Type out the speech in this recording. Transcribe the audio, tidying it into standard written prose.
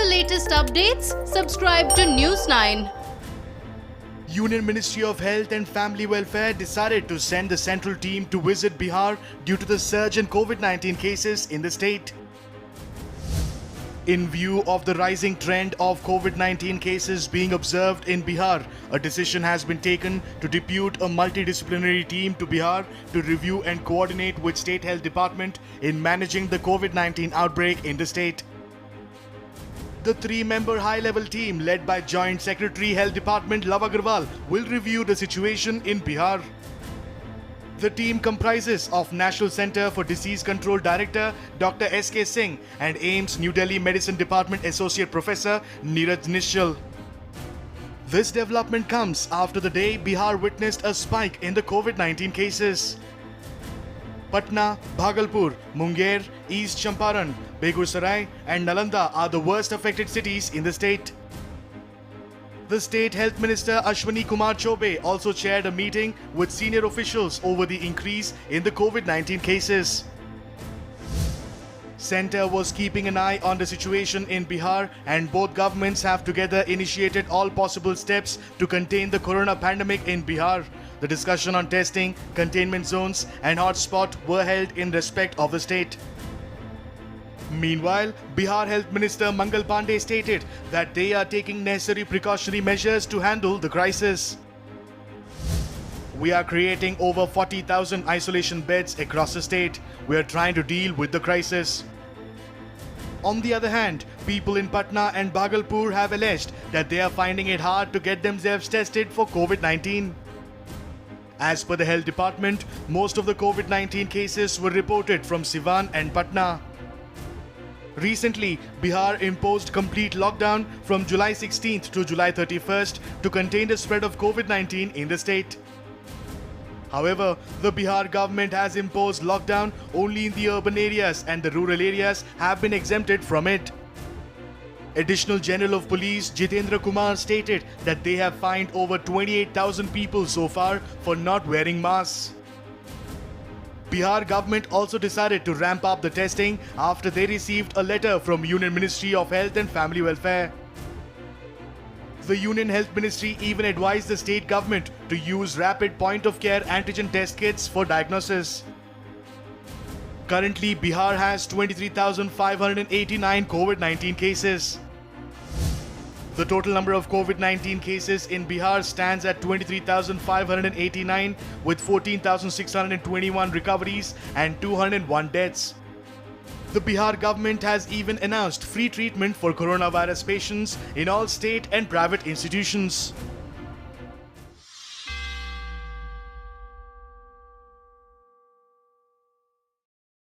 latest updates, subscribe to News 9. Union Ministry of Health and Family Welfare decided to send the central team to visit Bihar due to the surge in COVID-19 cases in the state. In view of the rising trend of COVID-19 cases being observed in Bihar, a decision has been taken to depute a multidisciplinary team to Bihar to review and coordinate with State Health Department in managing the COVID-19 outbreak in the state. The three-member high-level team led by Joint Secretary Health Department Love Agarwal will review the situation in Bihar. The team comprises of National Center for Disease Control Director Dr. S.K. Singh and AIIMS New Delhi Medicine Department Associate Professor Neeraj Nishchal. This development comes after the day Bihar witnessed a spike in the COVID-19 cases. Patna, Bhagalpur, Munger, East Champaran, Begusarai and Nalanda are the worst affected cities in the state. The State Health Minister Ashwini Kumar Choube also chaired a meeting with senior officials over the increase in the COVID-19 cases. Centre was keeping an eye on the situation in Bihar and both governments have together initiated all possible steps to contain the corona pandemic in Bihar. The discussion on testing, containment zones and hotspot were held in respect of the state. Meanwhile, Bihar Health Minister Mangal Pandey stated that they are taking necessary precautionary measures to handle the crisis. We are creating over 40,000 isolation beds across the state. We are trying to deal with the crisis. On the other hand, people in Patna and Bhagalpur have alleged that they are finding it hard to get themselves tested for COVID-19. As per the Health Department, most of the COVID-19 cases were reported from Siwan and Patna. Recently, Bihar imposed complete lockdown from July 16th to July 31st to contain the spread of COVID-19 in the state. However, the Bihar government has imposed lockdown only in the urban areas and the rural areas have been exempted from it. Additional General of Police Jitendra Kumar stated that they have fined over 28,000 people so far for not wearing masks. Bihar government also decided to ramp up the testing after they received a letter from Union Ministry of Health and Family Welfare. The Union Health Ministry even advised the state government to use rapid point-of-care antigen test kits for diagnosis. Currently, Bihar has 23,589 COVID-19 cases. The total number of COVID-19 cases in Bihar stands at 23,589 with 14,621 recoveries and 201 deaths. The Bihar government has even announced free treatment for coronavirus patients in all state and private institutions.